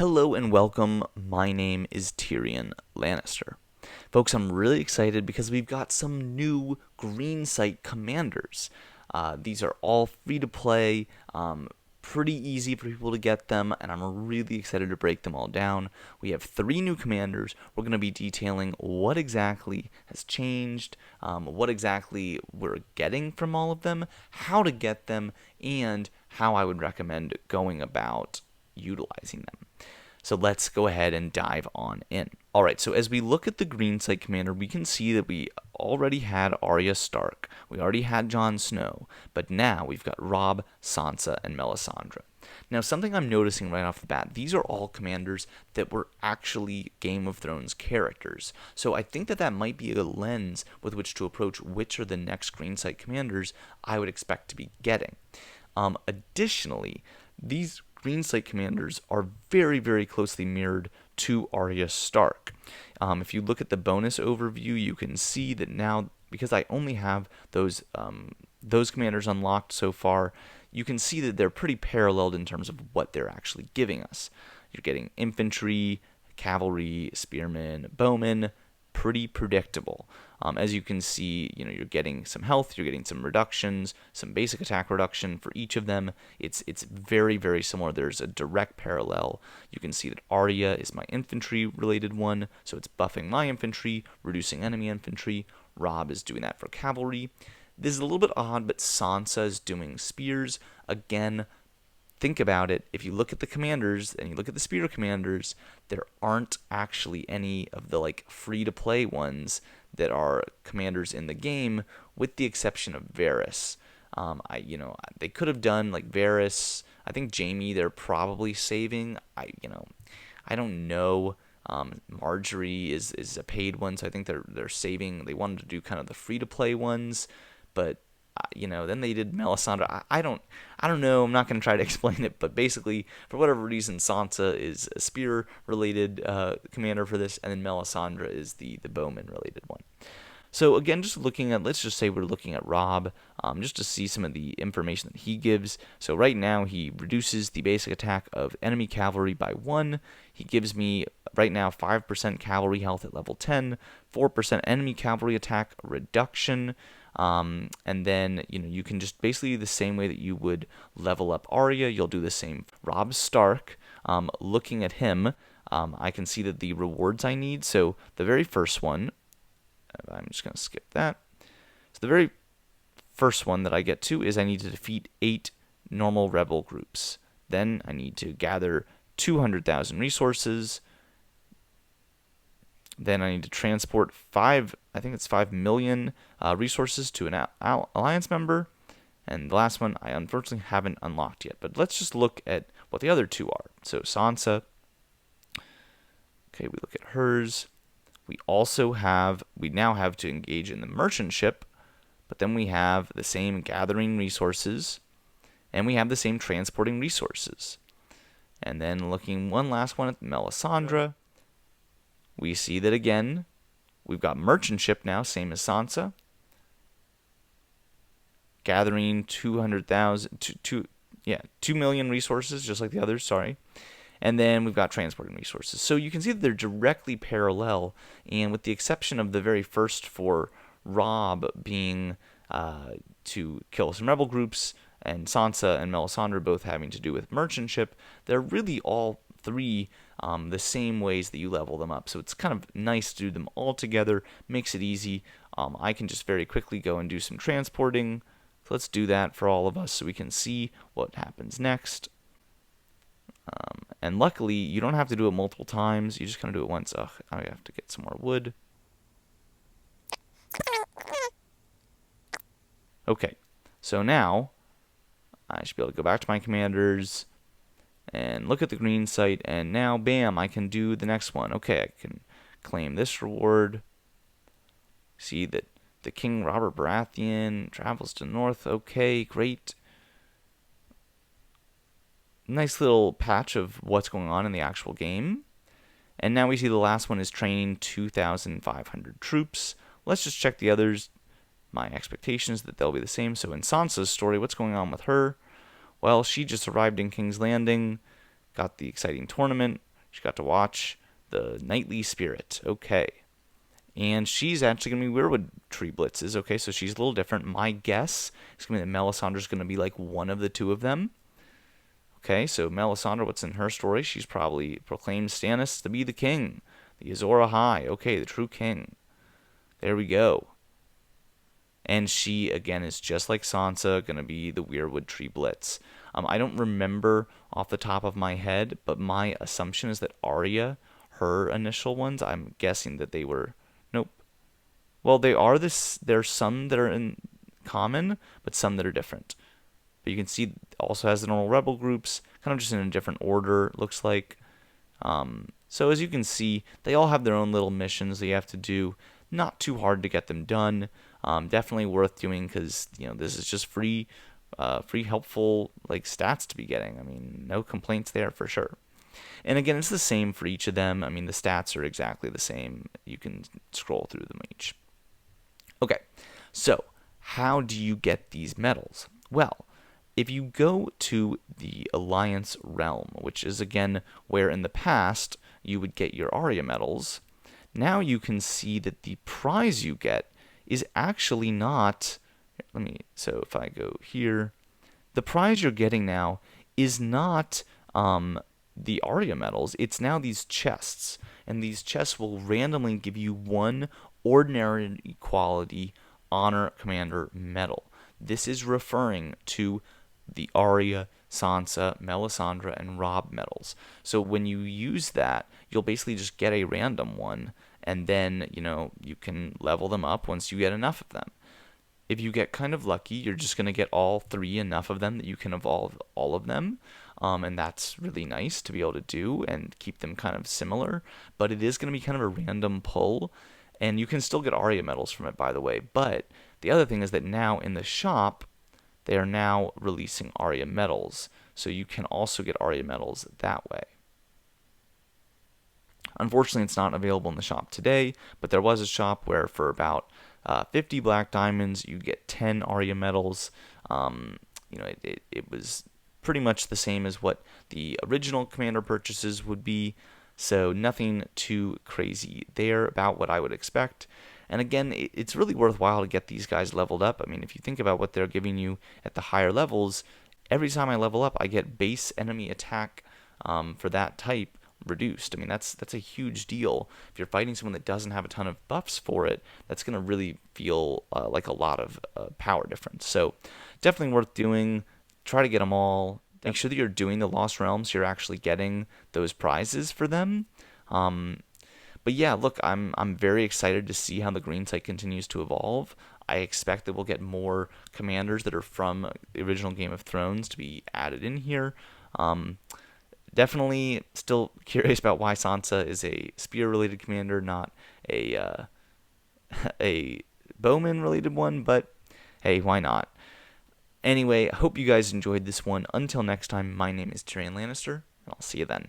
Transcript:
Hello and welcome. My name is TyrionLanstr. Folks, I'm really excited because we've got some new Greensight commanders. These are all free to play, pretty easy for people to get them, and I'm really excited to break them all down. We have 3 new commanders. We're going to be detailing what exactly has changed, what exactly we're getting from all of them, how to get them, and how I would recommend going about utilizing them. So let's go ahead and dive on in. Alright, so as we look at the Greensight commander, we can see that we already had Arya Stark, we already had Jon Snow, but now we've got Robb, Sansa, and Melisandre. Now, something I'm noticing right off the bat, these are all commanders that were actually Game of Thrones characters. So I think that might be a lens with which to approach which are the next Greensight commanders I would expect to be getting. Additionally, these Greensight commanders are very, very closely mirrored to Arya Stark. If you look at the bonus overview, you can see that now, because I only have those commanders unlocked so far, you can see that they're pretty paralleled in terms of what they're actually giving us. You're getting infantry, cavalry, spearmen, bowmen, pretty predictable. As you can see, you're getting some health, you're getting some reductions, some basic attack reduction for each of them. It's very, very similar. There's a direct parallel. You can see that Arya is my infantry-related one, so it's buffing my infantry, reducing enemy infantry. Robb is doing that for cavalry. This is a little bit odd, but Sansa is doing spears. Again, think about it. If you look at the commanders and you look at the spear commanders, there aren't actually any of the free-to-play ones that are commanders in the game, with the exception of Varys. They could have done Varys. I think Jaime they're probably saving. I don't know. Marjorie is a paid one, so I think they're saving. They wanted to do kind of the free-to-play ones, but then they did Melisandre. I don't know. I'm not going to try to explain it, but basically, for whatever reason, Sansa is a spear-related commander for this, and then Melisandre is the bowman-related one. So again, let's just say we're looking at Robb, just to see some of the information that he gives. So right now, he reduces the basic attack of enemy cavalry by 1. He gives me, right now, 5% cavalry health at level 10, 4% enemy cavalry attack reduction, and then, you can just basically the same way that you would level up Arya, you'll do the same. Robb Stark, looking at him, I can see that the rewards I need, so the very first one, I'm just going to skip that. So the very first one that I get to is I need to defeat 8 normal rebel groups. Then I need to gather 200,000 resources. Then I need to transport 5 million resources to an alliance member. And the last one I unfortunately haven't unlocked yet. But let's just look at what the other 2 are. So Sansa. Okay, we look at hers. We now have to engage in the merchant ship. But then we have the same gathering resources. And we have the same transporting resources. And then looking one last one at Melisandre. We see that again, we've got merchant ship now, same as Sansa. Gathering 2 million resources, just like the others, sorry. And then we've got transporting resources. So you can see that they're directly parallel, and with the exception of the very first for Robb being to kill some rebel groups, and Sansa and Melisandre both having to do with merchant ship, they're really all 3 the same ways that you level them up. So it's kind of nice to do them all together, makes it easy. I can just very quickly go and do some transporting. So let's do that for all of us so we can see what happens next. And luckily, you don't have to do it multiple times. You just kind of do it once. Ugh, I have to get some more wood. Okay, so now I should be able to go back to my commanders and look at the Greensight, and now, bam, I can do the next one. Okay, I can claim this reward. See that the King Robert Baratheon travels to north. Okay, great. Nice little patch of what's going on in the actual game. And now we see the last one is training 2,500 troops. Let's just check the others. My expectation is that they'll be the same. So in Sansa's story, what's going on with her? Well, she just arrived in King's Landing, got the exciting tournament, She got to watch the Knightly Spirit. Okay. And she's actually going to be Weirwood Tree Blitzes. Okay, so she's a little different. My guess is going to be that Melisandre's going to be like one of the two of them. Okay, so Melisandre, what's in her story? She's probably proclaimed Stannis to be the king. The Azor Ahai. Okay, the true king. There we go. And she, again, is just like Sansa, going to be the Weirwood Tree Blitz. I don't remember off the top of my head, but my assumption is that Arya, her initial ones, I'm guessing that they were... Nope. Well, they are this. There's some that are in common, but some that are different. But you can see also has the normal rebel groups, kind of just in a different order, looks like. So as you can see, they all have their own little missions that you have to do. Not too hard to get them done. Definitely worth doing because this is just free helpful like stats to be getting. I mean, no complaints there for sure. And again, it's the same for each of them. I mean, the stats are exactly the same. You can scroll through them each. Okay, so how do you get these medals? Well, if you go to the Alliance realm, which is again where in the past you would get your Arya medals, now you can see that the prize you get is actually not... So if I go here, the prize you're getting now is not... the Arya medals, it's now these chests, and these chests will randomly give you one ordinary quality honor commander medal. This is referring to the Arya, Sansa, Melisandre, and Robb medals. So when you use that, you'll basically just get a random one, and then you can level them up once you get enough of them. If you get kind of lucky, you're just going to get all three, enough of them that you can evolve all of them. And that's really nice to be able to do and keep them kind of similar. But it is going to be kind of a random pull. And you can still get Arya medals from it, by the way. But the other thing is that now in the shop, they are now releasing Arya medals. So you can also get Arya medals that way. Unfortunately, it's not available in the shop today, but there was a shop where for about 50 black diamonds, you get 10 Arya medals. It was pretty much the same as what the original commander purchases would be, so nothing too crazy there, about what I would expect. And again, it's really worthwhile to get these guys leveled up. I mean, if you think about what they're giving you at the higher levels, every time I level up, I get base enemy attack for that type reduced. I mean, that's a huge deal. If you're fighting someone that doesn't have a ton of buffs for it, that's going to really feel like a lot of power difference. So definitely worth doing. Try to get them all. Make sure that you're doing the Lost Realms, so you're actually getting those prizes for them. But yeah, look, I'm very excited to see how the Greensight continues to evolve. I expect that we'll get more commanders that are from the original Game of Thrones to be added in here. Definitely still curious about why Sansa is a spear-related commander, not a bowman-related one, but hey, why not? Anyway, I hope you guys enjoyed this one. Until next time, my name is TyrionLanstr, and I'll see you then.